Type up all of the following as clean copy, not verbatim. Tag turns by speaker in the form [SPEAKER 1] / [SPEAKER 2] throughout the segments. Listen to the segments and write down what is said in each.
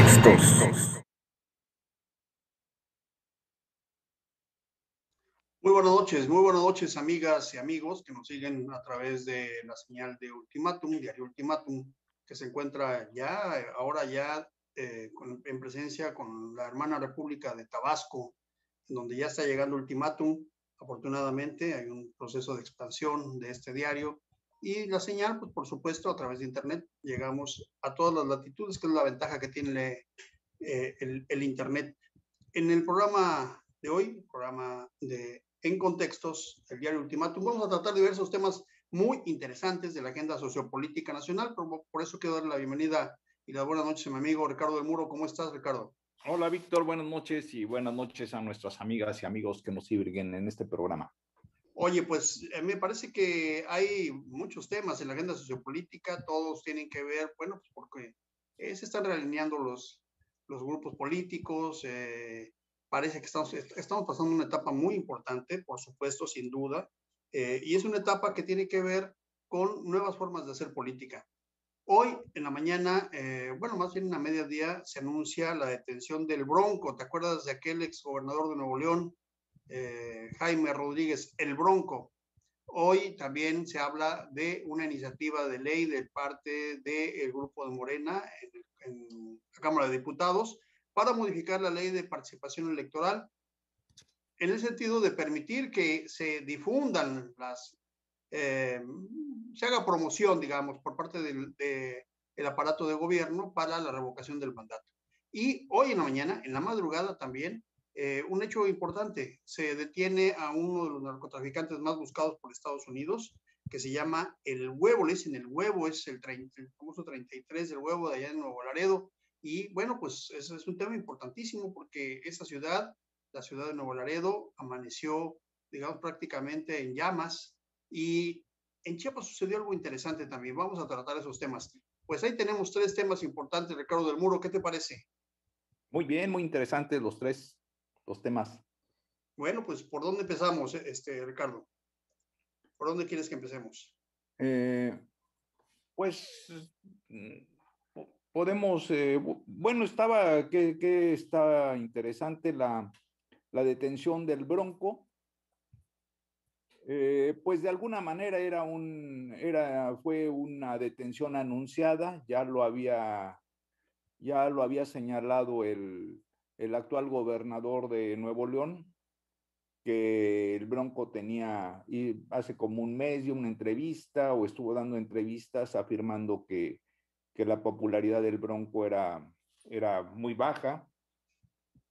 [SPEAKER 1] Contextos.
[SPEAKER 2] Muy buenas noches, amigas y amigos que nos siguen a través de la señal de Ultimátum, Diario Ultimátum, que se encuentra ahora en presencia con la hermana República de Tabasco, donde ya está llegando Ultimátum. Afortunadamente hay un proceso de expansión de este diario y la señal, pues por supuesto, a través de Internet llegamos a todas las latitudes, que es la ventaja que tiene el Internet. En el programa de hoy, programa de En Contextos, el diario Ultimátum, vamos a tratar diversos temas muy interesantes de la agenda sociopolítica nacional. Por eso quiero darle la bienvenida y las buenas noches a mi amigo Ricardo del Muro. ¿Cómo estás, Ricardo?
[SPEAKER 3] Hola, Víctor, buenas noches y buenas noches a nuestras amigas y amigos que nos siguen en este programa.
[SPEAKER 2] Oye, pues me parece que hay muchos temas en la agenda sociopolítica, todos tienen que ver, bueno, pues porque se están realineando los grupos políticos, parece que estamos pasando una etapa muy importante, por supuesto, sin duda, y es una etapa que tiene que ver con nuevas formas de hacer política. Hoy en la mañana, bueno, más bien a mediodía, se anuncia la detención del Bronco. ¿Te acuerdas de aquel exgobernador de Nuevo León, Jaime Rodríguez, el Bronco? Hoy también se habla de una iniciativa de ley de parte del grupo de Morena en la Cámara de Diputados para modificar la ley de participación electoral en el sentido de permitir que se difundan se haga promoción, digamos, por parte del aparato de gobierno para la revocación del mandato. Y hoy en la mañana, en la madrugada también, un hecho importante, se detiene a uno de los narcotraficantes más buscados por Estados Unidos, que se llama El Huevo, le dicen El Huevo, es el famoso 33 del Huevo de allá en Nuevo Laredo. Y bueno, pues ese es un tema importantísimo porque esa ciudad, la ciudad de Nuevo Laredo, amaneció, digamos, prácticamente en llamas. Y en Chiapas sucedió algo interesante también. Vamos a tratar esos temas. Pues ahí tenemos tres temas importantes, Ricardo del Muro. ¿Qué te parece?
[SPEAKER 3] Muy bien, muy interesantes los temas.
[SPEAKER 2] Bueno, pues ¿por dónde empezamos, Ricardo? ¿Por dónde quieres que empecemos?
[SPEAKER 3] Pues podemos, bueno, está interesante la detención del Bronco. Pues de alguna manera fue una detención anunciada, ya lo había señalado el actual gobernador de Nuevo León, que el Bronco tenía, y hace como un mes dio una entrevista o estuvo dando entrevistas afirmando que la popularidad del Bronco era muy baja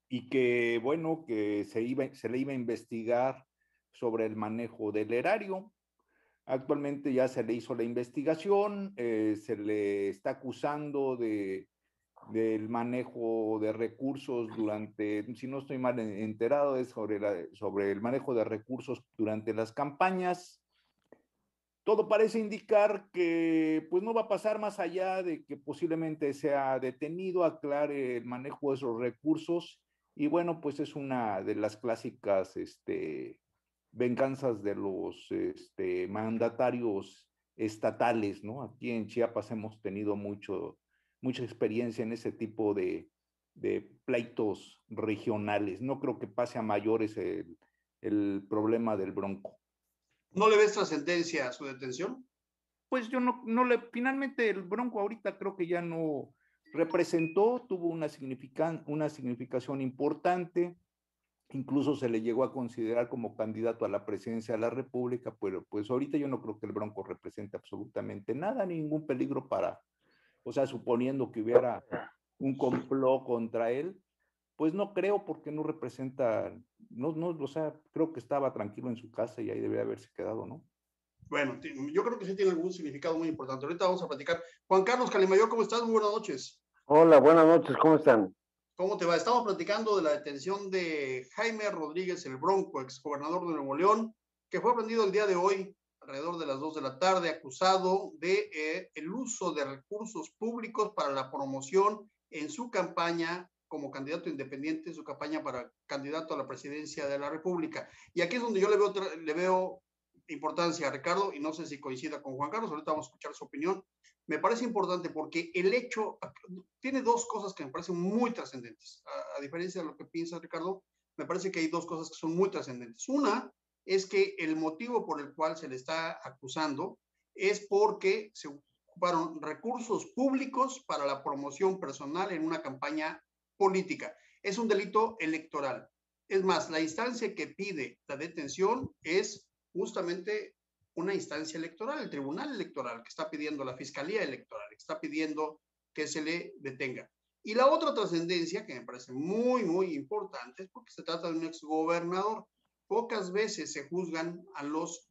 [SPEAKER 3] y que, bueno, que se le iba a investigar sobre el manejo del erario. Actualmente ya se le hizo la investigación, se le está acusando del manejo de recursos durante, si no estoy mal enterado, es sobre el manejo de recursos durante las campañas. Todo parece indicar que pues no va a pasar más allá de que posiblemente sea detenido, aclare el manejo de esos recursos y bueno, pues es una de las clásicas venganzas de los mandatarios estatales, ¿no? Aquí en Chiapas hemos tenido mucha experiencia en ese tipo de pleitos regionales. No creo que pase a mayores el problema del Bronco.
[SPEAKER 2] ¿No le ves trascendencia a su detención?
[SPEAKER 3] Pues yo finalmente el Bronco ahorita creo que ya no representó, tuvo una significación importante, incluso se le llegó a considerar como candidato a la presidencia de la República, pero pues ahorita yo no creo que el Bronco represente absolutamente nada, ningún peligro o sea, suponiendo que hubiera un complot contra él, pues no creo porque no representa, o sea, creo que estaba tranquilo en su casa y ahí debe haberse quedado, ¿no?
[SPEAKER 2] Bueno, yo creo que sí tiene algún significado muy importante. Ahorita vamos a platicar. Juan Carlos Calimayor, ¿cómo estás? Muy buenas noches.
[SPEAKER 4] Hola, buenas noches, ¿cómo están?
[SPEAKER 2] ¿Cómo te va? Estamos platicando de la detención de Jaime Rodríguez el Bronco, exgobernador de Nuevo León, que fue aprendido el día de hoy, alrededor de las 2 de la tarde, acusado de el uso de recursos públicos para la promoción en su campaña como candidato independiente, en su campaña para candidato a la presidencia de la República. Y aquí es donde yo le veo importancia, Ricardo, y no sé si coincida con Juan Carlos, ahorita vamos a escuchar su opinión. Me parece importante porque el hecho tiene dos cosas que me parecen muy trascendentes. A diferencia de lo que piensa Ricardo, me parece que hay dos cosas que son muy trascendentes. Una es que el motivo por el cual se le está acusando es porque se ocuparon recursos públicos para la promoción personal en una campaña política. Es un delito electoral. Es más, la instancia que pide la detención es justamente una instancia electoral, el Tribunal Electoral, que está pidiendo, la Fiscalía Electoral, que está pidiendo que se le detenga. Y la otra trascendencia, que me parece muy, muy importante, es porque se trata de un exgobernador. Pocas veces se juzgan a los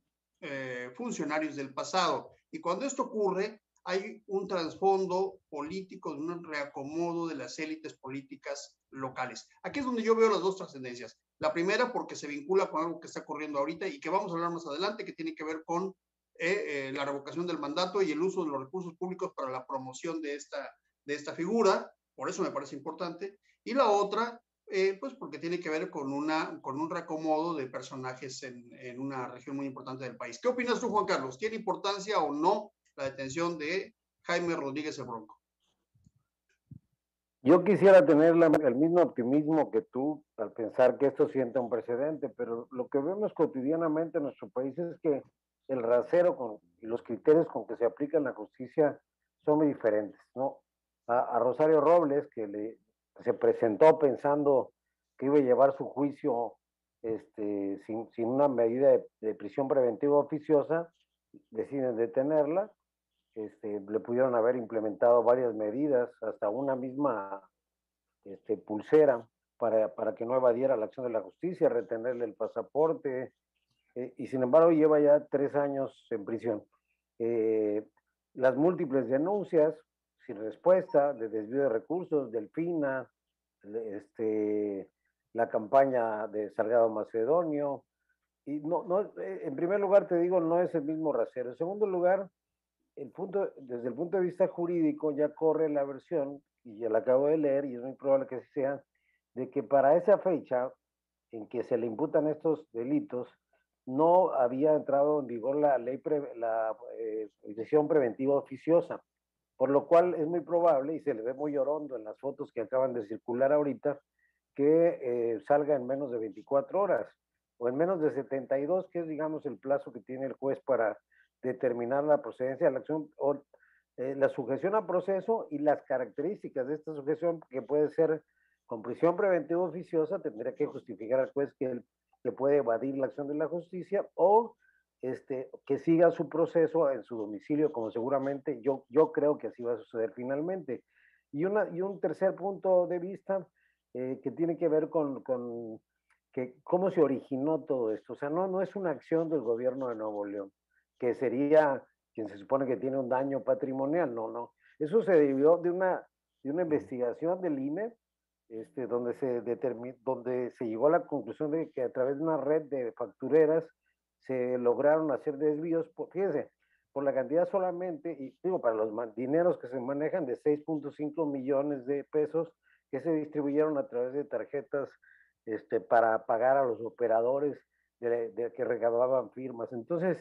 [SPEAKER 2] funcionarios del pasado. Y cuando esto ocurre, hay un trasfondo político, de un reacomodo de las élites políticas locales. Aquí es donde yo veo las dos trascendencias. La primera, porque se vincula con algo que está ocurriendo ahorita y que vamos a hablar más adelante, que tiene que ver con la revocación del mandato y el uso de los recursos públicos para la promoción de esta figura. Por eso me parece importante. Y la otra, pues porque tiene que ver con un reacomodo de personajes en una región muy importante del país. ¿Qué opinas tú, Juan Carlos? ¿Tiene importancia o no la detención de Jaime Rodríguez el Bronco?
[SPEAKER 4] Yo quisiera tener el mismo optimismo que tú al pensar que esto sienta un precedente, pero lo que vemos cotidianamente en nuestro país es que el rasero y los criterios con que se aplica la justicia son muy diferentes, ¿no? A Rosario Robles, que se presentó pensando que iba a llevar su juicio sin una medida de prisión preventiva oficiosa, deciden detenerla. Le pudieron haber implementado varias medidas, hasta una misma pulsera para que no evadiera la acción de la justicia, retenerle el pasaporte, y sin embargo lleva ya 3 años en prisión. Las múltiples denuncias sin respuesta, de desvío de recursos, Delfina, la campaña de Salgado Macedonio, y en primer lugar te digo, no es el mismo rasero. En segundo lugar, desde el punto de vista jurídico ya corre la versión, y ya la acabo de leer y es muy probable que así sea, de que para esa fecha en que se le imputan estos delitos no había entrado en vigor la decisión preventiva oficiosa, por lo cual es muy probable, y se le ve muy orondo en las fotos que acaban de circular ahorita, que salga en menos de 24 horas o en menos de 72, que es, digamos, el plazo que tiene el juez para determinar la procedencia de la acción o la sujeción a proceso y las características de esta sujeción, que puede ser con prisión preventiva oficiosa, tendría que justificar al juez que puede evadir la acción de la justicia, o que siga su proceso en su domicilio, como seguramente yo creo que así va a suceder finalmente. Y un tercer punto de vista que tiene que ver con que cómo se originó todo esto. O sea, no es una acción del gobierno de Nuevo León, que sería quien se supone que tiene un daño patrimonial. No. Eso se debió de una investigación del INE, donde se llegó a la conclusión de que a través de una red de factureras se lograron hacer desvíos, fíjense, por la cantidad solamente, y digo, para los dineros que se manejan, de 6.5 millones de pesos que se distribuyeron a través de tarjetas para pagar a los operadores de que recaudaban firmas. Entonces,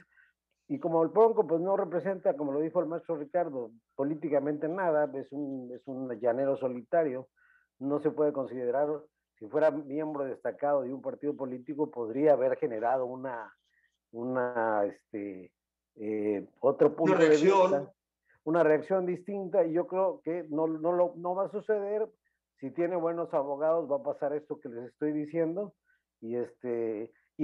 [SPEAKER 4] y como el Bronco pues no representa, como lo dijo el maestro Ricardo, políticamente nada, es un llanero solitario, no se puede considerar, si fuera miembro destacado de un partido político, podría haber generado otro punto de vista, una reacción distinta, y yo creo que no va a suceder. Si tiene buenos abogados, va a pasar esto que les estoy diciendo, y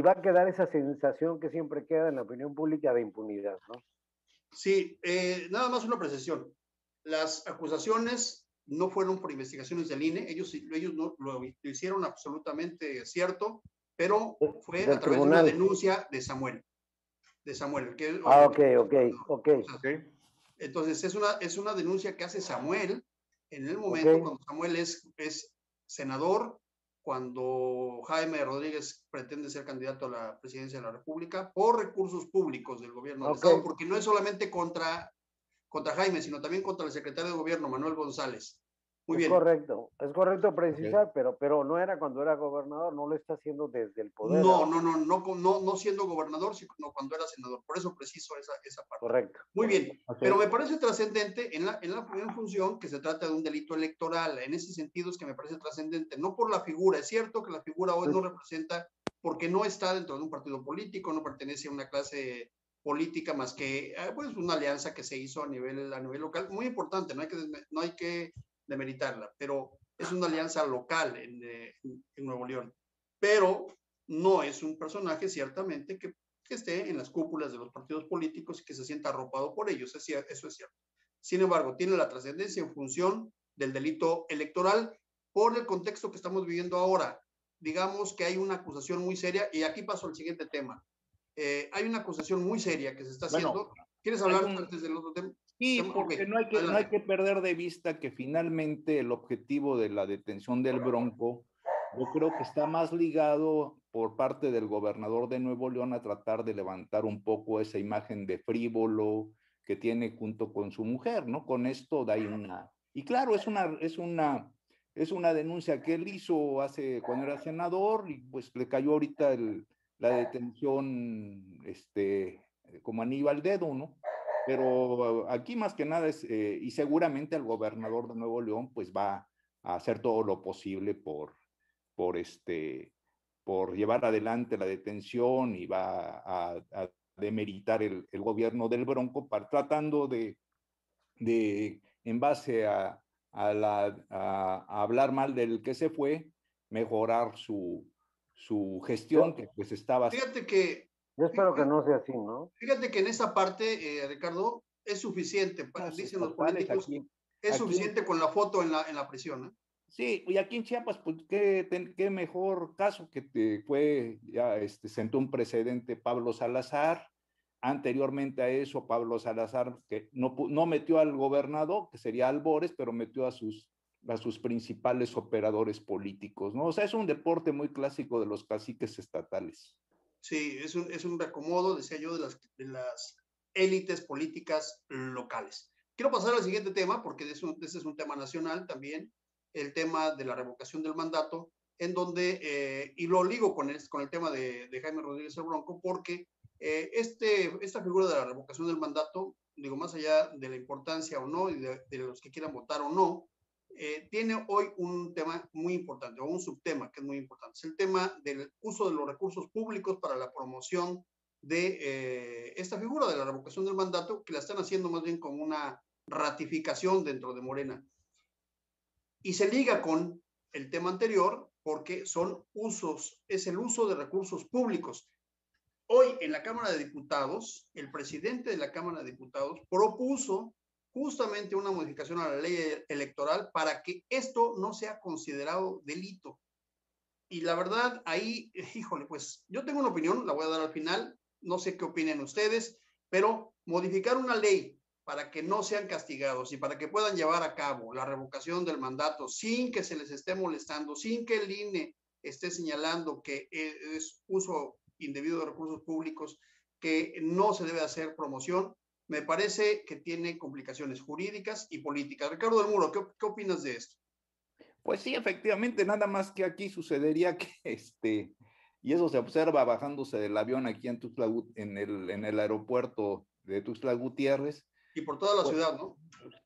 [SPEAKER 4] va a quedar esa sensación que siempre queda en la opinión pública de impunidad, ¿no?
[SPEAKER 2] Sí, nada más una precisión. Las acusaciones no fueron por investigaciones del INE, ellos no lo hicieron absolutamente cierto, pero fue a través de una denuncia de Samuel. Que,
[SPEAKER 4] ok.
[SPEAKER 2] Entonces, es una denuncia que hace Samuel en el momento cuando Samuel es senador, cuando Jaime Rodríguez pretende ser candidato a la presidencia de la República por recursos públicos del gobierno del Estado, porque no es solamente contra Jaime, sino también contra el secretario de gobierno, Manuel González. Muy
[SPEAKER 4] Es
[SPEAKER 2] bien.
[SPEAKER 4] correcto precisar, pero no era cuando era gobernador, no lo está haciendo desde el poder.
[SPEAKER 2] No siendo gobernador, sino cuando era senador. Por eso preciso esa parte.
[SPEAKER 4] Correcto.
[SPEAKER 2] Muy
[SPEAKER 4] correcto.
[SPEAKER 2] bien, pero me parece trascendente en función que se trata de un delito electoral. En ese sentido es que me parece trascendente, no por la figura. Es cierto que la figura hoy no representa, porque no está dentro de un partido político, no pertenece a una clase política más que pues una alianza que se hizo a nivel local, muy importante, no hay que demeritarla, pero es una alianza local en Nuevo León. Pero no es un personaje ciertamente que esté en las cúpulas de los partidos políticos y que se sienta arropado por ellos, eso es cierto. Sin embargo, tiene la trascendencia en función del delito electoral por el contexto que estamos viviendo ahora. Digamos que hay una acusación muy seria, y aquí paso al siguiente tema. Hay una acusación muy seria que se está haciendo. ¿Quieres hablar antes del otro tema?
[SPEAKER 3] Sí, porque
[SPEAKER 2] okay,
[SPEAKER 3] no hay que perder de vista que finalmente el objetivo de la detención del Bronco, yo creo que está más ligado por parte del gobernador de Nuevo León a tratar de levantar un poco esa imagen de frívolo que tiene junto con su mujer, ¿no? Con esto da ahí una... Y claro, es una denuncia que él hizo cuando era senador, y pues le cayó ahorita la detención como anillo al dedo, ¿no? Pero aquí más que nada y seguramente el gobernador de Nuevo León pues va a hacer todo lo posible por llevar adelante la detención, y va a demeritar el gobierno del Bronco, tratando de en base a hablar mal del que se fue, mejorar su gestión, que pues estaba...
[SPEAKER 2] Fíjate que...
[SPEAKER 4] Yo espero que no sea así, ¿no?
[SPEAKER 2] Fíjate que en esa parte, Ricardo, es suficiente, dicen los políticos, es suficiente con la foto en la prisión, ¿eh?
[SPEAKER 3] Sí, y aquí en Chiapas, pues qué mejor caso que fue, ya sentó un precedente Pablo Salazar. Anteriormente a eso, Pablo Salazar, que no metió al gobernador, que sería Albores, pero metió a sus principales operadores políticos, ¿no? O sea, es un deporte muy clásico de los caciques estatales.
[SPEAKER 2] Sí, es un reacomodo, decía yo, de las élites políticas locales. Quiero pasar al siguiente tema, porque este es un tema nacional también, el tema de la revocación del mandato, en donde, y lo ligo con el tema de Jaime Rodríguez el Bronco, porque esta figura de la revocación del mandato, digo, más allá de la importancia o no, y de los que quieran votar o no, tiene hoy un tema muy importante, o un subtema que es muy importante. Es el tema del uso de los recursos públicos para la promoción de esta figura de la revocación del mandato, que la están haciendo más bien como una ratificación dentro de Morena. Y se liga con el tema anterior porque es el uso de recursos públicos. Hoy en la Cámara de Diputados, el presidente de la Cámara de Diputados propuso justamente una modificación a la ley electoral para que esto no sea considerado delito. Y la verdad, ahí, híjole, pues yo tengo una opinión, la voy a dar al final, no sé qué opinen ustedes, pero modificar una ley para que no sean castigados y para que puedan llevar a cabo la revocación del mandato sin que se les esté molestando, sin que el INE esté señalando que es uso indebido de recursos públicos, que no se debe hacer promoción, me parece que tiene complicaciones jurídicas y políticas. Ricardo del Muro, ¿qué opinas de esto?
[SPEAKER 3] Pues sí, efectivamente, nada más que aquí sucedería que y eso se observa bajándose del avión aquí en Tuxtla, en el aeropuerto de Tuxtla Gutiérrez.
[SPEAKER 2] Y por toda la ciudad, ¿no?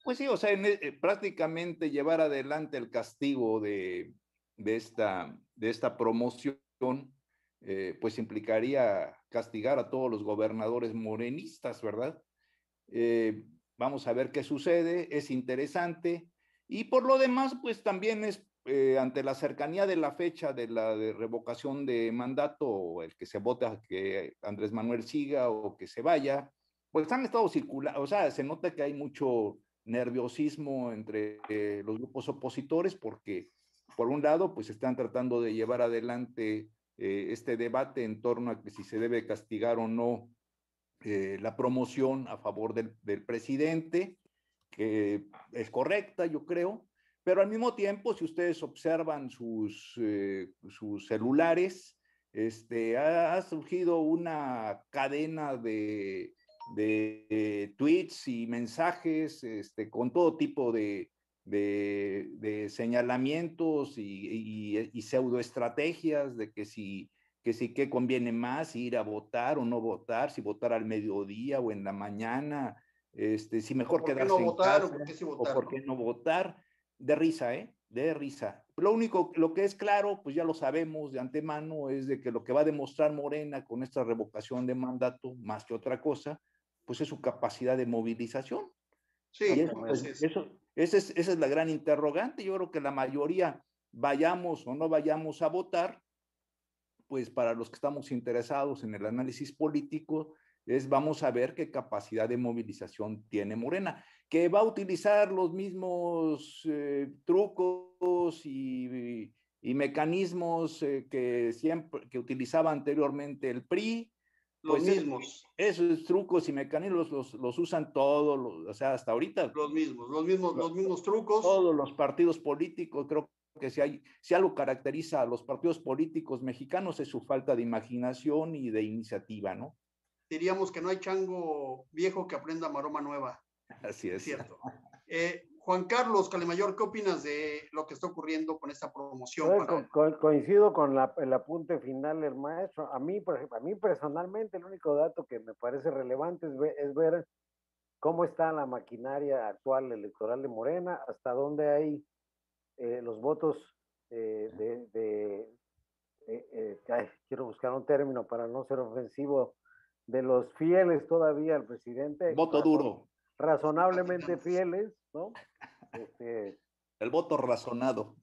[SPEAKER 3] Pues sí, o sea, prácticamente llevar adelante el castigo de esta promoción, pues implicaría castigar a todos los gobernadores morenistas, ¿verdad? Vamos a ver qué sucede, es interesante. Y por lo demás, pues también es ante la cercanía de la fecha de la revocación de mandato, o el que se vota que Andrés Manuel siga o que se vaya, pues han estado circulando, o sea, se nota que hay mucho nerviosismo entre los grupos opositores, porque por un lado, pues están tratando de llevar adelante este debate en torno a que si se debe castigar o no la promoción a favor del presidente, que es correcta, yo creo, pero al mismo tiempo, si ustedes observan sus celulares, ha surgido una cadena de tweets y mensajes con todo tipo de de señalamientos y pseudoestrategias de que si qué conviene más, ir a votar o no votar, si votar al mediodía o en la mañana, si mejor quedarse en casa
[SPEAKER 2] o por qué sí
[SPEAKER 3] o
[SPEAKER 2] votar,
[SPEAKER 3] por qué no votar. De risa, de risa. Lo que es claro, pues ya lo sabemos de antemano, es de que lo que va a demostrar Morena con esta revocación de mandato, más que otra cosa, pues es su capacidad de movilización.
[SPEAKER 2] Sí,
[SPEAKER 3] Y eso,
[SPEAKER 2] así
[SPEAKER 3] pues,
[SPEAKER 2] es.
[SPEAKER 3] esa es la gran interrogante. Yo creo que la mayoría, vayamos o no vayamos a votar, pues para los que estamos interesados en el análisis político, vamos a ver qué capacidad de movilización tiene Morena, que va a utilizar los mismos trucos y mecanismos que utilizaba anteriormente el PRI.
[SPEAKER 2] Los
[SPEAKER 3] Pues
[SPEAKER 2] mismos.
[SPEAKER 3] Esos trucos y mecanismos los usan todos, o sea, hasta ahorita.
[SPEAKER 2] Los mismos trucos.
[SPEAKER 3] Todos los partidos políticos, creo que si algo caracteriza a los partidos políticos mexicanos es su falta de imaginación y de iniciativa, ¿no?
[SPEAKER 2] Diríamos que no hay chango viejo que aprenda maroma nueva.
[SPEAKER 3] Así es.
[SPEAKER 2] Cierto. Juan Carlos Calemayor, ¿qué opinas de lo que está ocurriendo con esta promoción?
[SPEAKER 4] Coincido con el apunte final del maestro. A mí, por ejemplo, a mí personalmente, el único dato que me parece relevante es ver cómo está la maquinaria actual electoral de Morena, hasta dónde hay los votos quiero buscar un término para no ser ofensivo, de los fieles todavía al presidente.
[SPEAKER 3] Voto duro.
[SPEAKER 4] Razonablemente fieles, ¿no?
[SPEAKER 3] El voto razonado.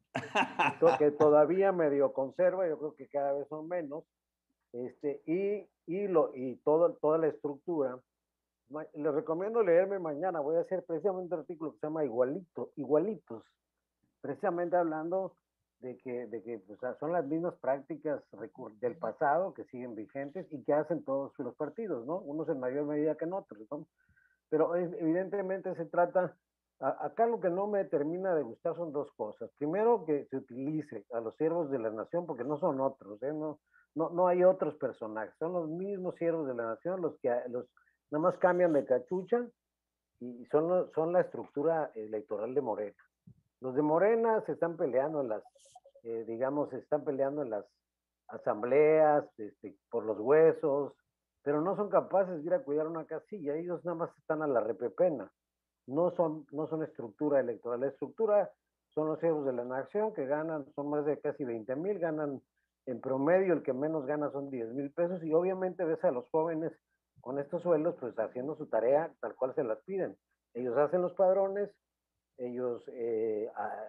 [SPEAKER 4] Que todavía medio conserva, yo creo que cada vez son menos, toda la estructura. Les recomiendo leerme mañana, voy a hacer precisamente un artículo que se llama Igualitos, precisamente hablando de que pues, son las mismas prácticas del pasado que siguen vigentes y que hacen todos los partidos, ¿no? Unos en mayor medida que en otros, ¿no? Pero evidentemente se trata, acá lo que no me termina de gustar son dos cosas. Primero, que se utilice a los siervos de la nación, porque no son otros, no hay otros personajes, son los mismos siervos de la nación los que nada más cambian de cachucha y son la estructura electoral de Morena. Los de Morena se están peleando en las, se están peleando en las asambleas, por los huesos, pero no son capaces de ir a cuidar una casilla, ellos nada más están a la repepena, no son estructura electoral, la estructura son los siervos de la nación que ganan, son más de casi 20,000, ganan en promedio, el que menos gana son 10,000 pesos, y obviamente ves a los jóvenes con estos sueldos, pues haciendo su tarea tal cual se las piden. Ellos hacen los padrones, ellos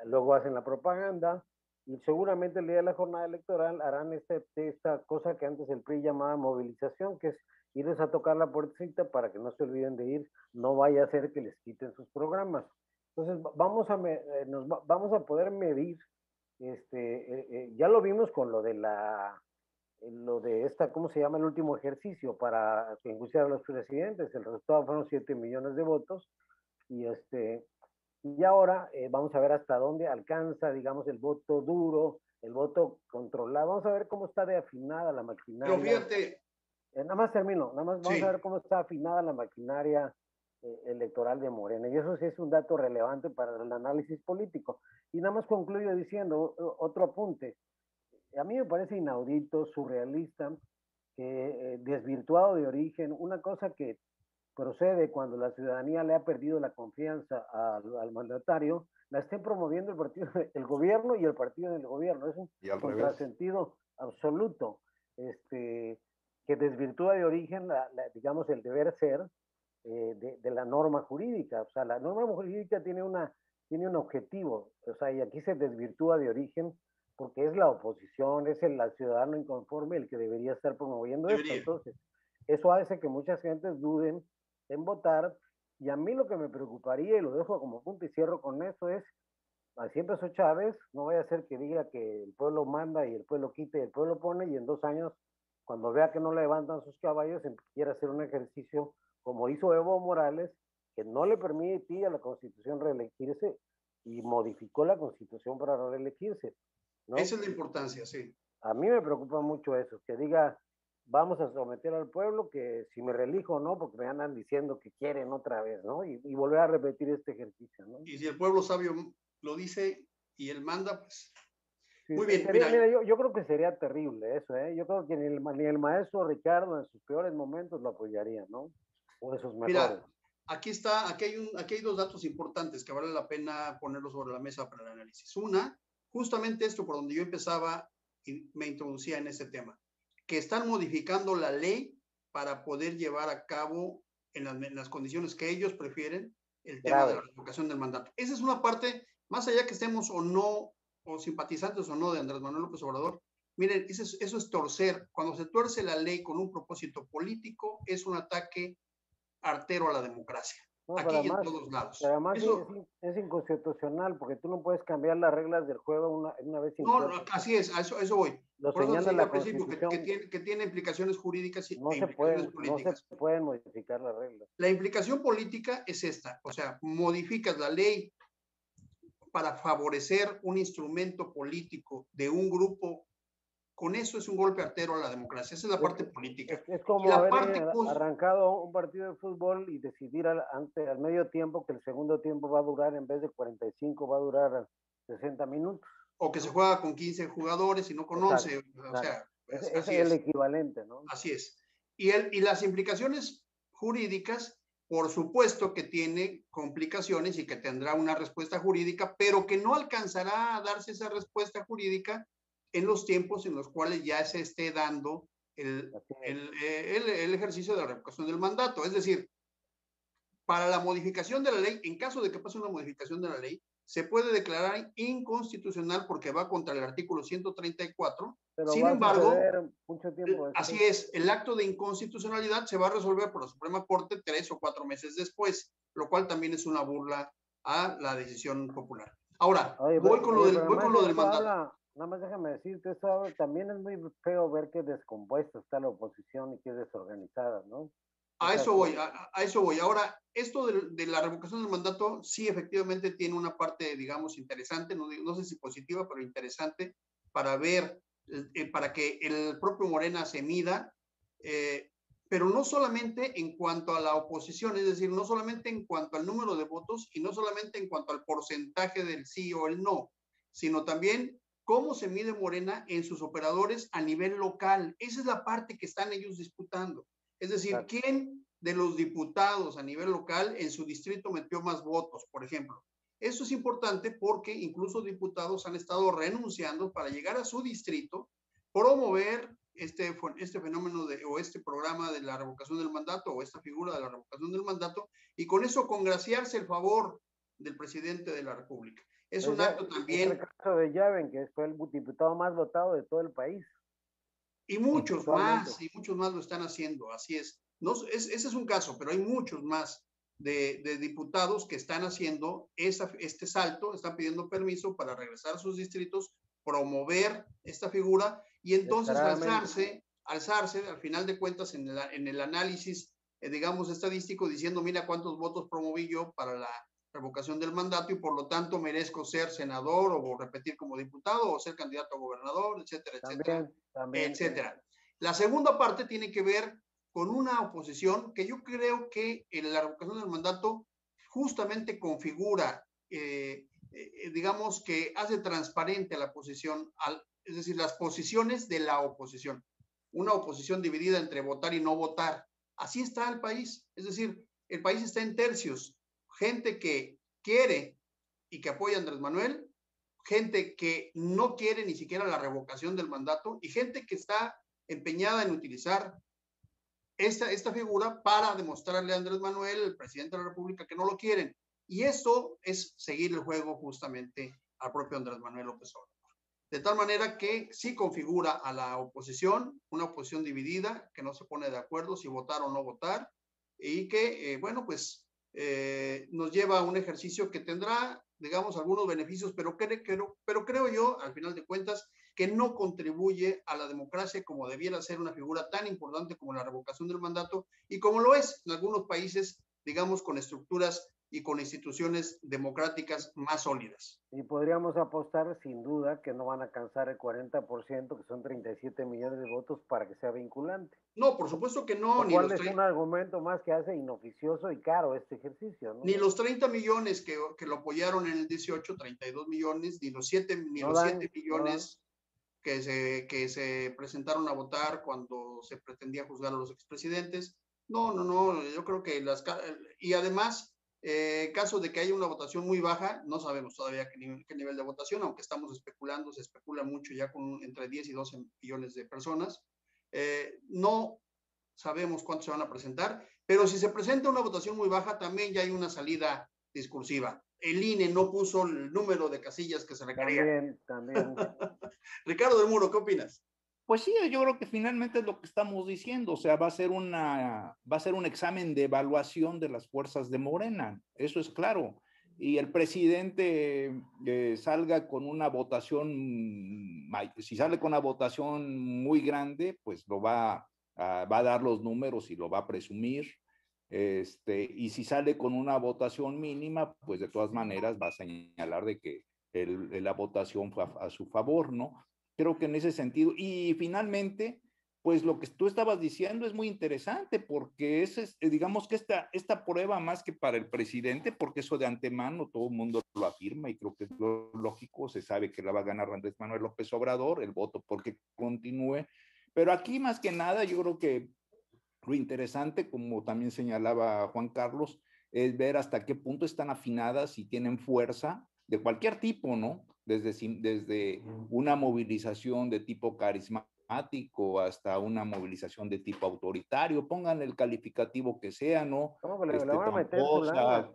[SPEAKER 4] luego hacen la propaganda, y seguramente el día de la jornada electoral harán esta cosa que antes el PRI llamaba movilización, que es irles a tocar la puertecita para que no se olviden de ir, no vaya a ser que les quiten sus programas. Entonces vamos a poder medir, ya lo vimos con lo de ¿cómo se llama? El último ejercicio para enjuiciar a los presidentes, el resultado fueron 7 millones de votos, y ahora vamos a ver hasta dónde alcanza, digamos, el voto duro, el voto controlado. Vamos a ver cómo está de afinada la maquinaria.
[SPEAKER 2] Pero fíjate.
[SPEAKER 4] Nada más termino, vamos a ver cómo está afinada la maquinaria electoral de Morena. Y eso sí es un dato relevante para el análisis político. Y nada más concluyo diciendo otro apunte. A mí me parece inaudito, surrealista, que desvirtuado de origen, una cosa que procede cuando la ciudadanía le ha perdido la confianza al mandatario, la estén promoviendo el gobierno y el partido del gobierno. Es un contrasentido absoluto, que desvirtúa de origen, digamos, el deber ser de la norma jurídica. O sea, la norma jurídica tiene un objetivo, o sea, y aquí se desvirtúa de origen porque es la oposición, es el ciudadano inconforme el que debería estar promoviendo esto. Entonces, eso hace que muchas gentes duden en votar, y a mí lo que me preocuparía, y lo dejo como punto y cierro con eso, es, así empezó Chávez, no vaya a ser que diga que el pueblo manda y el pueblo quita y el pueblo pone, y en 2 años, cuando vea que no levantan sus caballos, quiera hacer un ejercicio como hizo Evo Morales, que no le permitía a la Constitución reelegirse y modificó la Constitución para reelegirse, ¿no?
[SPEAKER 2] Esa es la importancia, sí.
[SPEAKER 4] A mí me preocupa mucho eso, que diga, vamos a someter al pueblo, que si me reelijo o no, porque me andan diciendo que quieren otra vez, ¿no? Y volver a repetir este ejercicio, ¿no?
[SPEAKER 2] Y si el pueblo sabio lo dice y él manda, pues.
[SPEAKER 4] Sí,
[SPEAKER 2] Muy bien,
[SPEAKER 4] sería, mira, yo creo que sería terrible eso, ¿eh? Yo creo que ni el maestro Ricardo en sus peores momentos lo apoyaría, ¿no? O en sus mejores.
[SPEAKER 2] Mira, aquí hay dos datos importantes que vale la pena ponerlos sobre la mesa para el análisis. Una, justamente esto por donde yo empezaba y me introducía en este tema, que están modificando la ley para poder llevar a cabo en las condiciones que ellos prefieren el tema de la revocación del mandato. Esa es una parte, más allá que estemos o no, o simpatizantes o no de Andrés Manuel López Obrador, miren, eso es torcer. Cuando se tuerce la ley con un propósito político, es un ataque artero a la democracia.
[SPEAKER 4] No,
[SPEAKER 2] aquí y en todos lados.
[SPEAKER 4] Pero además es inconstitucional porque tú no puedes cambiar las reglas del juego una vez.
[SPEAKER 2] No, así es, a eso voy.
[SPEAKER 4] Por eso decía
[SPEAKER 2] al principio que tiene implicaciones jurídicas
[SPEAKER 4] no
[SPEAKER 2] e
[SPEAKER 4] implicaciones
[SPEAKER 2] políticas.
[SPEAKER 4] No se pueden modificar las reglas.
[SPEAKER 2] La implicación política es esta, o sea, modificas la ley para favorecer un instrumento político de un grupo. Con eso es un golpe artero a la democracia. Esa es la parte política.
[SPEAKER 4] Es como haber arrancado un partido de fútbol y decidir al medio tiempo que el segundo tiempo va a durar, en vez de 45, va a durar 60 minutos.
[SPEAKER 2] O que se juega con 15 jugadores y no con 11. O sea,
[SPEAKER 4] es el equivalente, ¿no?
[SPEAKER 2] Así es. Y las implicaciones jurídicas, por supuesto que tiene complicaciones y que tendrá una respuesta jurídica, pero que no alcanzará a darse esa respuesta jurídica en los tiempos en los cuales ya se esté dando el ejercicio de la revocación del mandato. Es decir, para la modificación de la ley, en caso de que pase una modificación de la ley, se puede declarar inconstitucional porque va contra el artículo 134.
[SPEAKER 4] Pero
[SPEAKER 2] sin embargo,
[SPEAKER 4] mucho tiempo
[SPEAKER 2] así es, el acto de inconstitucionalidad se va a resolver por la Suprema Corte 3 o 4 meses después, lo cual también es una burla a la decisión popular. Ahora, voy con lo del mandato.
[SPEAKER 4] Nada más déjame decirte, eso también es muy feo ver qué descompuesta está la oposición y qué desorganizada, ¿no?
[SPEAKER 2] A eso voy. Ahora, esto de la revocación del mandato, sí, efectivamente tiene una parte, digamos, interesante, no sé si positiva, pero interesante, para ver, para que el propio Morena se mida, pero no solamente en cuanto a la oposición, es decir, no solamente en cuanto al número de votos y no solamente en cuanto al porcentaje del sí o el no, sino también cómo se mide Morena en sus operadores a nivel local. Esa es la parte que están ellos disputando. Es decir, ¿quién de los diputados a nivel local en su distrito metió más votos, por ejemplo? Eso es importante porque incluso diputados han estado renunciando para llegar a su distrito, promover este fenómeno o este programa de la revocación del mandato o esta figura de la revocación del mandato y con eso congraciarse el favor del presidente de la República. Es un acto también.
[SPEAKER 4] Es el caso de Llaven, que fue el diputado más votado de todo el país.
[SPEAKER 2] Y muchos más lo están haciendo, así es. Ese es un caso, pero hay muchos más de diputados que están haciendo este salto, están pidiendo permiso para regresar a sus distritos, promover esta figura y entonces alzarse al final de cuentas en el análisis, digamos, estadístico, diciendo, mira cuántos votos promoví yo para la revocación del mandato y por lo tanto merezco ser senador o repetir como diputado o ser candidato a gobernador, etcétera, etcétera. La segunda parte tiene que ver con una oposición que yo creo que en la revocación del mandato justamente configura, digamos que hace transparente la posición, es decir, las posiciones de la oposición. Una oposición dividida entre votar y no votar. Así está el país. Es decir, el país está en tercios. Gente que quiere y que apoya a Andrés Manuel, gente que no quiere ni siquiera la revocación del mandato y gente que está empeñada en utilizar esta figura para demostrarle a Andrés Manuel, el presidente de la República, que no lo quieren. Y eso es seguir el juego justamente al propio Andrés Manuel López Obrador. De tal manera que sí configura a la oposición, una oposición dividida, que no se pone de acuerdo si votar o no votar, y que, nos lleva a un ejercicio que tendrá, digamos, algunos beneficios, pero creo yo, al final de cuentas, que no contribuye a la democracia como debiera ser una figura tan importante como la revocación del mandato y como lo es en algunos países, digamos, con estructuras y con instituciones democráticas más sólidas.
[SPEAKER 4] Y podríamos apostar sin duda que no van a alcanzar el 40%, que son 37 millones de votos, para que sea vinculante.
[SPEAKER 2] No, por supuesto que no.
[SPEAKER 4] Lo cual es un argumento más que hace inoficioso y caro este ejercicio, ¿no?
[SPEAKER 2] Ni los 30 millones que lo apoyaron en el 18, 32 millones, ni los 7 millones que se presentaron a votar cuando se pretendía juzgar a los expresidentes. No, yo creo que y además, caso de que haya una votación muy baja, no sabemos todavía qué nivel de votación, aunque estamos especulando, se especula mucho ya con entre 10 y 12 millones de personas. No sabemos cuántos se van a presentar, pero si se presenta una votación muy baja, también ya hay una salida discursiva. El INE no puso el número de casillas que se requería.
[SPEAKER 4] También.
[SPEAKER 2] Ricardo del Muro, ¿qué opinas?
[SPEAKER 3] Pues sí, yo creo que finalmente es lo que estamos diciendo, o sea, va a ser un examen de evaluación de las fuerzas de Morena, eso es claro. Y el presidente salga con una votación, si sale con una votación muy grande, pues va a dar los números y lo va a presumir. Y si sale con una votación mínima, pues de todas maneras va a señalar de que la votación fue a su favor, ¿no? Creo que en ese sentido, y finalmente, pues lo que tú estabas diciendo es muy interesante, porque digamos que esta prueba más que para el presidente, porque eso de antemano todo el mundo lo afirma y creo que es lo lógico, se sabe que la va a ganar Andrés Manuel López Obrador, el voto porque continúe, pero aquí más que nada yo creo que lo interesante, como también señalaba Juan Carlos, es ver hasta qué punto están afinadas y tienen fuerza de cualquier tipo, ¿no? Desde una movilización de tipo carismático hasta una movilización de tipo autoritario, pongan el calificativo que sea, ¿no?
[SPEAKER 4] Le van a meter su lana.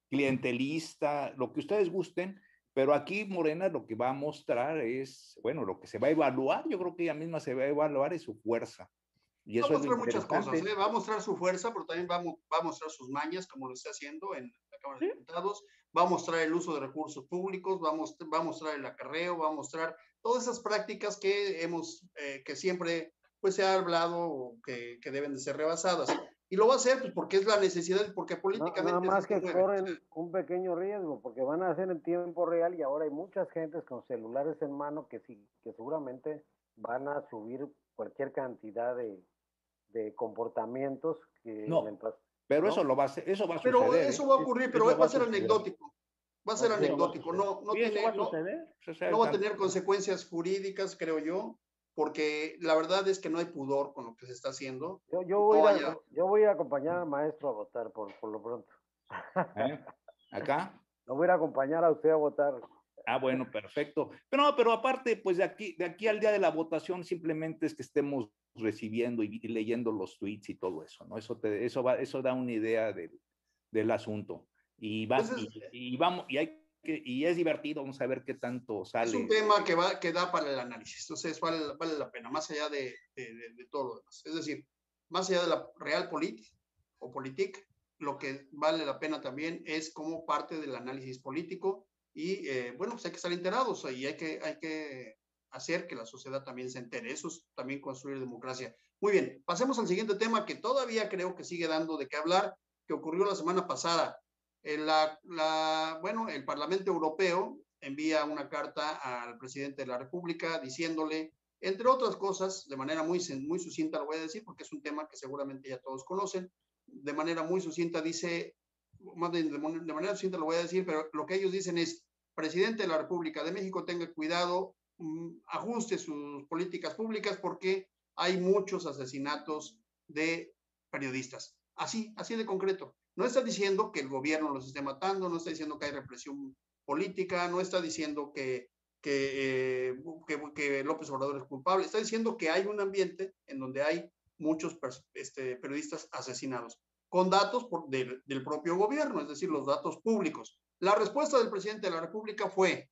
[SPEAKER 3] Clientelista, lo que ustedes gusten, pero aquí Morena lo que va a mostrar es, bueno, lo que se va a evaluar, yo creo que ella misma se va a evaluar es su fuerza. Y eso
[SPEAKER 2] va a mostrar muchas cosas, ¿eh? Va a mostrar su fuerza, pero también va a mostrar sus mañas, como lo está haciendo en la Cámara de Diputados, va a mostrar el uso de recursos públicos, va a mostrar el acarreo, va a mostrar todas esas prácticas que siempre pues se ha hablado que deben de ser rebasadas. Y lo va a hacer pues, porque es la necesidad y porque políticamente...
[SPEAKER 4] Nada más que corren un pequeño riesgo, porque van a hacer en tiempo real y ahora hay muchas gentes con celulares en mano que seguramente van a subir cualquier cantidad de comportamientos que
[SPEAKER 3] pero ¿no? Eso va a suceder.
[SPEAKER 2] Pero eso va a ocurrir, pero va a ser anecdótico. Va a ser anecdótico, no va a tener consecuencias jurídicas, creo yo, porque la verdad es que no hay pudor con lo que se está haciendo.
[SPEAKER 4] Yo voy a acompañar al maestro a votar por lo pronto.
[SPEAKER 3] ¿Acá?
[SPEAKER 4] Lo voy a acompañar a usted a votar.
[SPEAKER 3] Ah, bueno, perfecto. Pero aparte, pues de aquí al día de la votación simplemente es que estemos recibiendo y leyendo los tweets y todo eso, ¿no? Eso da una idea del asunto. Y es divertido, vamos a ver qué tanto sale.
[SPEAKER 2] Es un tema que da para el análisis, entonces vale la pena, más allá de todo lo demás. Es decir, más allá de la real politic, lo que vale la pena también es como parte del análisis político y, bueno, pues hay que estar enterados y hay que hacer que la sociedad también se entere. Eso es también construir democracia. Muy bien, pasemos al siguiente tema que todavía creo que sigue dando de qué hablar, que ocurrió la semana pasada. El Parlamento Europeo envía una carta al presidente de la República diciéndole, entre otras cosas, de manera muy sucinta lo voy a decir porque es un tema que seguramente ya todos conocen, de manera muy sucinta dice, de manera sucinta lo voy a decir, pero lo que ellos dicen es, presidente de la República de México, tenga cuidado, ajuste sus políticas públicas porque hay muchos asesinatos de periodistas. Así de concreto. No está diciendo que el gobierno los esté matando, no está diciendo que hay represión política, no está diciendo que López Obrador es culpable, está diciendo que hay un ambiente en donde hay muchos periodistas asesinados, con datos del propio gobierno, es decir, los datos públicos. La respuesta del presidente de la República fue,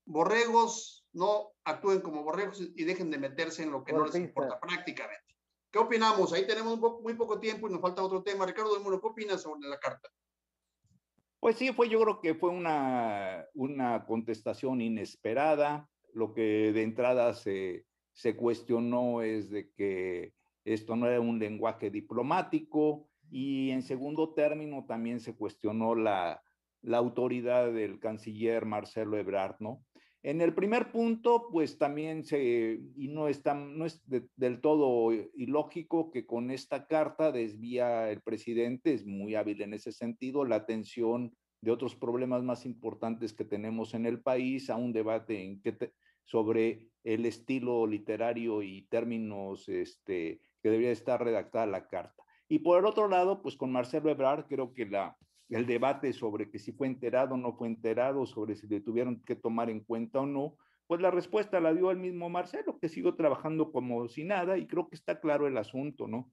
[SPEAKER 2] borregos, no actúen como borregos y dejen de meterse en lo que no les importa prácticamente. ¿Qué opinamos? Ahí tenemos muy poco tiempo y nos falta otro tema. Ricardo del Muro, ¿qué opinas sobre la carta?
[SPEAKER 3] Pues sí, yo creo que fue una contestación inesperada. Lo que de entrada se cuestionó es de que esto no era un lenguaje diplomático y en segundo término también se cuestionó la autoridad del canciller Marcelo Ebrard, ¿no? En el primer punto, pues también y no es del todo ilógico que con esta carta desvía el presidente, es muy hábil en ese sentido, la atención de otros problemas más importantes que tenemos en el país a un debate sobre el estilo literario y términos que debería estar redactada la carta. Y por el otro lado, pues con Marcelo Ebrard creo que el debate sobre que si fue enterado o no fue enterado, sobre si le tuvieron que tomar en cuenta o no, pues la respuesta la dio el mismo Marcelo, que siguió trabajando como si nada, y creo que está claro el asunto, ¿no?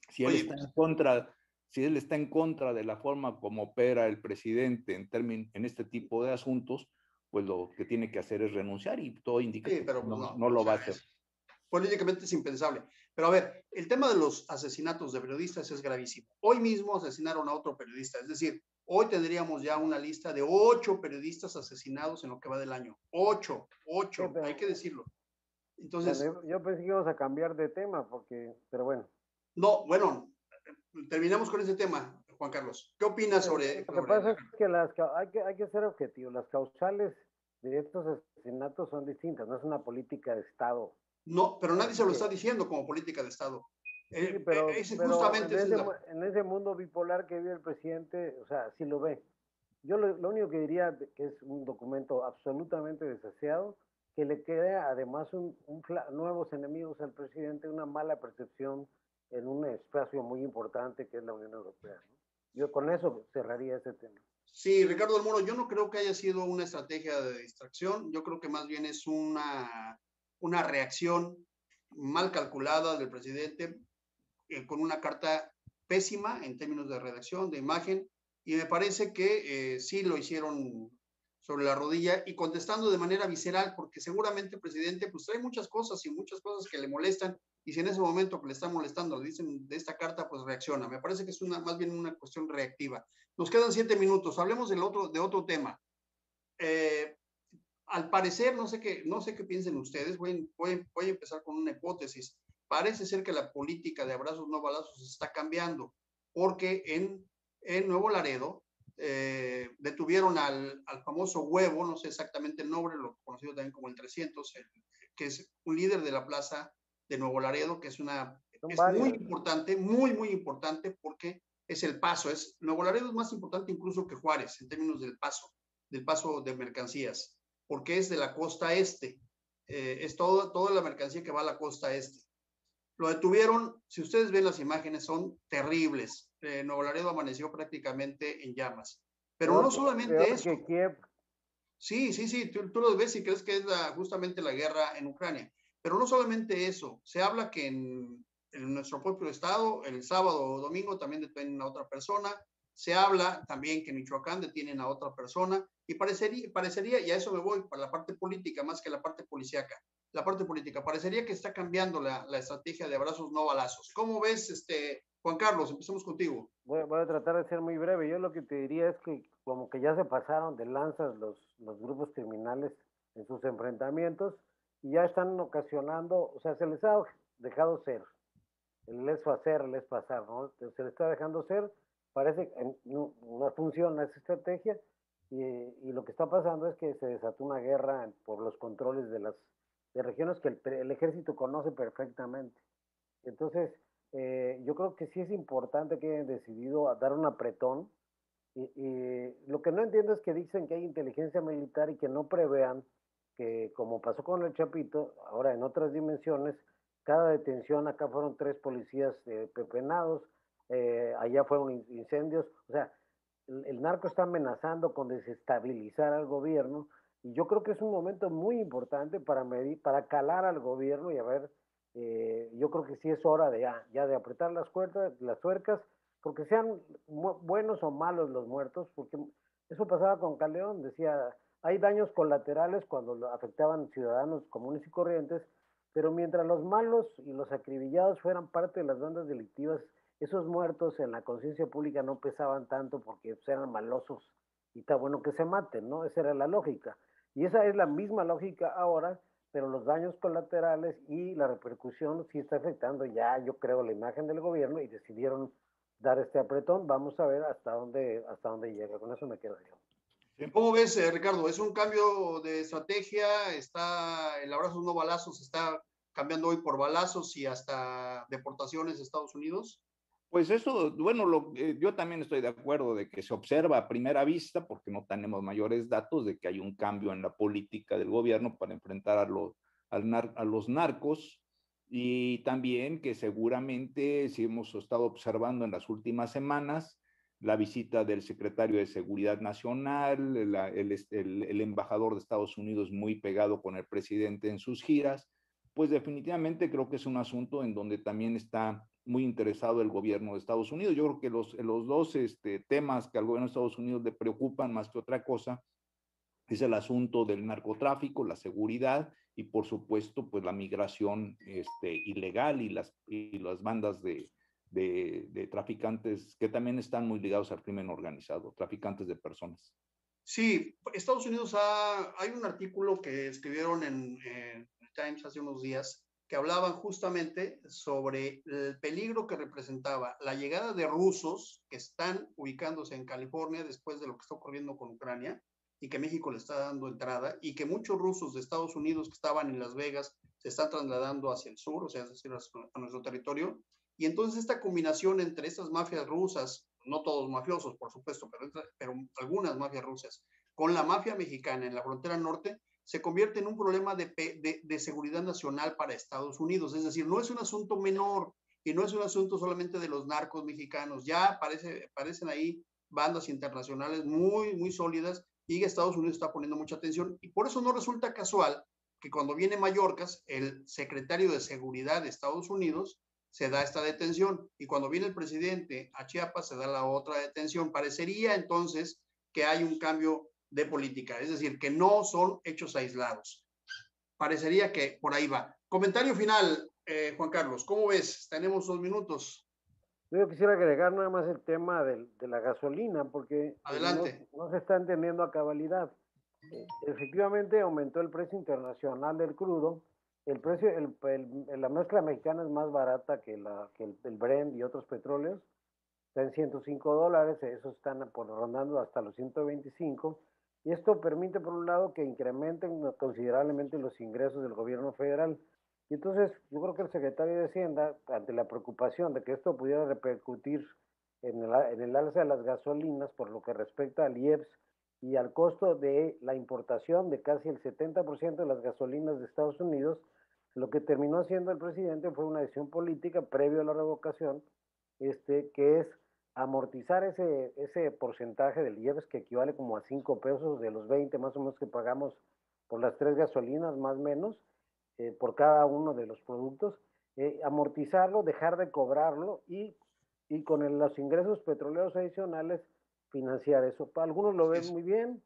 [SPEAKER 3] Si él está en contra de la forma como opera el presidente en este tipo de asuntos, pues lo que tiene que hacer es renunciar, y todo indica
[SPEAKER 2] Sí,
[SPEAKER 3] que
[SPEAKER 2] pero pues no,
[SPEAKER 3] no lo va a hacer.
[SPEAKER 2] Políticamente es impensable. Pero a ver, el tema de los asesinatos de periodistas es gravísimo. Hoy mismo asesinaron a otro periodista, es decir, hoy tendríamos ya una lista de 8 periodistas asesinados en lo que va del año. 8,
[SPEAKER 4] Sí, pero,
[SPEAKER 2] hay que decirlo. Entonces,
[SPEAKER 4] bueno, yo pensé que íbamos a cambiar de tema, pero bueno.
[SPEAKER 2] no, bueno, terminamos con ese tema, Juan Carlos. ¿Qué opinas sobre?
[SPEAKER 4] Lo que pasa es que hay que ser objetivos. Las causales de estos asesinatos son distintas, no es una política de Estado.
[SPEAKER 2] No, pero nadie se lo está diciendo como política de Estado.
[SPEAKER 4] Sí, pero
[SPEAKER 2] Justamente
[SPEAKER 4] en ese mundo bipolar que vive el presidente, o sea, sí lo ve. Yo lo único que diría que es un documento absolutamente desaseado, que le crea además nuevos enemigos al presidente, una mala percepción en un espacio muy importante que es la Unión Europea, ¿no? Yo con eso cerraría ese tema.
[SPEAKER 2] Sí, Ricardo del Moro, yo no creo que haya sido una estrategia de distracción, yo creo que más bien es una reacción mal calculada del presidente con una carta pésima en términos de redacción, de imagen, y me parece que sí lo hicieron sobre la rodilla y contestando de manera visceral, porque seguramente el presidente pues trae muchas cosas y muchas cosas que le molestan, y si en ese momento que le están molestando le dicen de esta carta, pues reacciona. Me parece que es más bien una cuestión reactiva. Nos quedan 7 minutos, hablemos de otro tema. Al parecer, no sé qué piensen ustedes, voy a empezar con una hipótesis. Parece ser que la política de abrazos no balazos está cambiando, porque en Nuevo Laredo detuvieron al famoso Huevo, no sé exactamente el nombre, lo conocido también como el 300, que es un líder de la plaza de Nuevo Laredo, que es muy importante, muy importante, porque es el paso. Nuevo Laredo es más importante incluso que Juárez en términos del paso de mercancías, porque es de la costa este, es toda la mercancía que va a la costa este. Lo detuvieron, si ustedes ven las imágenes, son terribles. Nuevo Laredo amaneció prácticamente en llamas. Pero no solamente eso. Sí, tú lo ves y crees que es justamente la guerra en Ucrania. Pero no solamente eso, se habla que en nuestro propio estado, el sábado o domingo también detienen a otra persona. Se habla también que en Michoacán detienen a otra persona y parecería, y a eso me voy, para la parte política más que la parte policíaca, la parte política, parecería que está cambiando la estrategia de abrazos no balazos. ¿Cómo ves, Juan Carlos? Empecemos contigo.
[SPEAKER 4] Voy a tratar de ser muy breve. Yo lo que te diría es que como que ya se pasaron de lanzas los grupos criminales en sus enfrentamientos y ya están ocasionando, o sea, se les ha dejado ser. El les hacer, el les pasar, ¿no? Se le está dejando ser, parece que no funciona esa estrategia y lo que está pasando es que se desató una guerra por los controles de regiones que el ejército conoce perfectamente. Entonces, yo creo que sí es importante que hayan decidido dar un apretón y lo que no entiendo es que dicen que hay inteligencia militar y que no prevean que, como pasó con el Chapito, ahora en otras dimensiones, cada detención, acá fueron 3 policías pepenados, allá fueron incendios, o sea, el narco está amenazando con desestabilizar al gobierno y yo creo que es un momento muy importante para calar al gobierno y a ver, yo creo que sí es hora de ya de apretar las tuercas, porque sean buenos o malos los muertos, porque eso pasaba con Calderón, decía, hay daños colaterales cuando afectaban ciudadanos comunes y corrientes, pero mientras los malos y los acribillados fueran parte de las bandas delictivas, esos muertos en la conciencia pública no pesaban tanto porque eran malosos y está bueno que se maten, ¿no? Esa era la lógica. Y esa es la misma lógica ahora, pero los daños colaterales y la repercusión sí está afectando ya, yo creo, la imagen del gobierno y decidieron dar este apretón. Vamos a ver hasta dónde llega. Con eso me quedo yo.
[SPEAKER 2] ¿Cómo ves, Ricardo? ¿Es un cambio de estrategia? ¿Está el abrazo no balazos está cambiando hoy por balazos y hasta deportaciones a Estados Unidos?
[SPEAKER 3] Pues eso, bueno, yo también estoy de acuerdo de que se observa a primera vista, porque no tenemos mayores datos de que hay un cambio en la política del gobierno para enfrentar a los narcos, y también que seguramente, si hemos estado observando en las últimas semanas, la visita del secretario de Seguridad Nacional, el embajador de Estados Unidos muy pegado con el presidente en sus giras, pues definitivamente creo que es un asunto en donde también está muy interesado el gobierno de Estados Unidos. Yo creo que los dos temas que al gobierno de Estados Unidos le preocupan más que otra cosa es el asunto del narcotráfico, la seguridad y por supuesto pues la migración ilegal y las bandas de traficantes que también están muy ligados al crimen organizado, traficantes de personas.
[SPEAKER 2] Sí, Estados Unidos hay un artículo que escribieron en Times hace unos días que hablaban justamente sobre el peligro que representaba la llegada de rusos que están ubicándose en California después de lo que está ocurriendo con Ucrania y que México le está dando entrada, y que muchos rusos de Estados Unidos que estaban en Las Vegas se están trasladando hacia el sur, o sea, es decir, a nuestro territorio. Y entonces esta combinación entre estas mafias rusas, no todos mafiosos, por supuesto, pero algunas mafias rusas, con la mafia mexicana en la frontera norte, se convierte en un problema de seguridad nacional para Estados Unidos. Es decir, no es un asunto menor y no es un asunto solamente de los narcos mexicanos. Ya aparecen ahí bandas internacionales muy, muy sólidas y Estados Unidos está poniendo mucha atención. Y por eso no resulta casual que cuando viene Mayorkas, el secretario de Seguridad de Estados Unidos, se da esta detención. Y cuando viene el presidente a Chiapas, se da la otra detención. Parecería entonces que hay un cambio de política, es decir, que no son hechos aislados. Parecería que por ahí va. Comentario final, Juan Carlos, ¿cómo ves? Tenemos 2 minutos.
[SPEAKER 4] Yo quisiera agregar nada más el tema de la gasolina, porque
[SPEAKER 2] adelante.
[SPEAKER 4] No se está entendiendo a cabalidad. Efectivamente aumentó el precio internacional del crudo. El precio, la mezcla mexicana es más barata que el Brent y otros petróleos. Está en $105, esos están rondando hasta los 125. Y esto permite, por un lado, que incrementen considerablemente los ingresos del gobierno federal. Y entonces, yo creo que el secretario de Hacienda, ante la preocupación de que esto pudiera repercutir en el alza de las gasolinas por lo que respecta al IEPS y al costo de la importación de casi el 70% de las gasolinas de Estados Unidos, lo que terminó haciendo el presidente fue una decisión política previo a la revocación, que es amortizar ese porcentaje del IEPS que equivale como a 5 pesos de los 20 más o menos que pagamos por las 3 gasolinas, más o menos, por cada uno de los productos, amortizarlo, dejar de cobrarlo y con los ingresos petroleros adicionales financiar eso. Para algunos lo ven muy bien.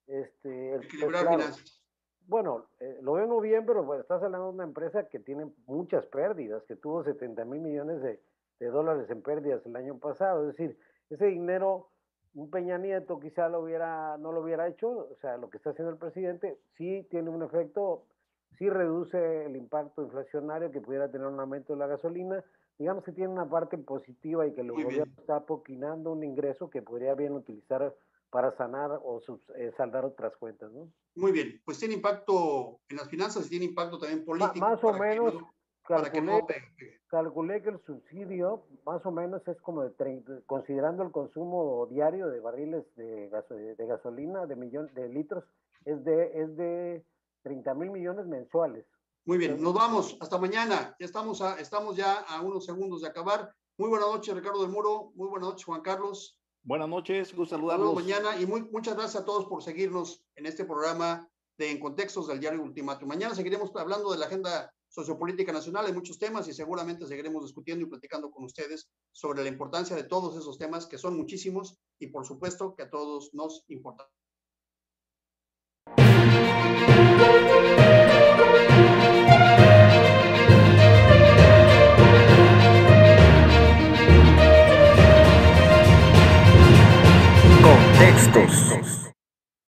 [SPEAKER 2] Equilibrar finanzas.
[SPEAKER 4] Bueno, lo ven muy bien, pero bueno, estás hablando de una empresa que tiene muchas pérdidas, que tuvo 70,000 millones de dólares en pérdidas el año pasado. Es decir, ese dinero, un Peña Nieto quizá no lo hubiera hecho. O sea, lo que está haciendo el presidente sí tiene un efecto, sí reduce el impacto inflacionario que pudiera tener un aumento de la gasolina. Digamos que tiene una parte positiva y que el gobierno está apoquinando un ingreso que podría bien utilizar para sanar o saldar otras cuentas, ¿no?
[SPEAKER 2] Muy bien, pues tiene impacto en las finanzas y tiene impacto también político.
[SPEAKER 4] Más o menos, calculé que el subsidio más o menos es como de 30, considerando el consumo diario de barriles de gasolina, de litros, es de 30,000 millones mensuales.
[SPEAKER 2] Muy bien, nos vamos, hasta mañana. Ya estamos ya a unos segundos de acabar. Muy buenas noches, Ricardo del Muro. Muy buenas noches, Juan Carlos.
[SPEAKER 3] Buenas noches, gusto saludarlos.
[SPEAKER 2] Nos vemos mañana y muchas gracias a todos por seguirnos en este programa de En Contextos del Diario Ultimátum. Mañana seguiremos hablando de la agenda sociopolítica nacional, hay muchos temas y seguramente seguiremos discutiendo y platicando con ustedes sobre la importancia de todos esos temas, que son muchísimos y por supuesto que a todos nos importan.
[SPEAKER 1] Contextos.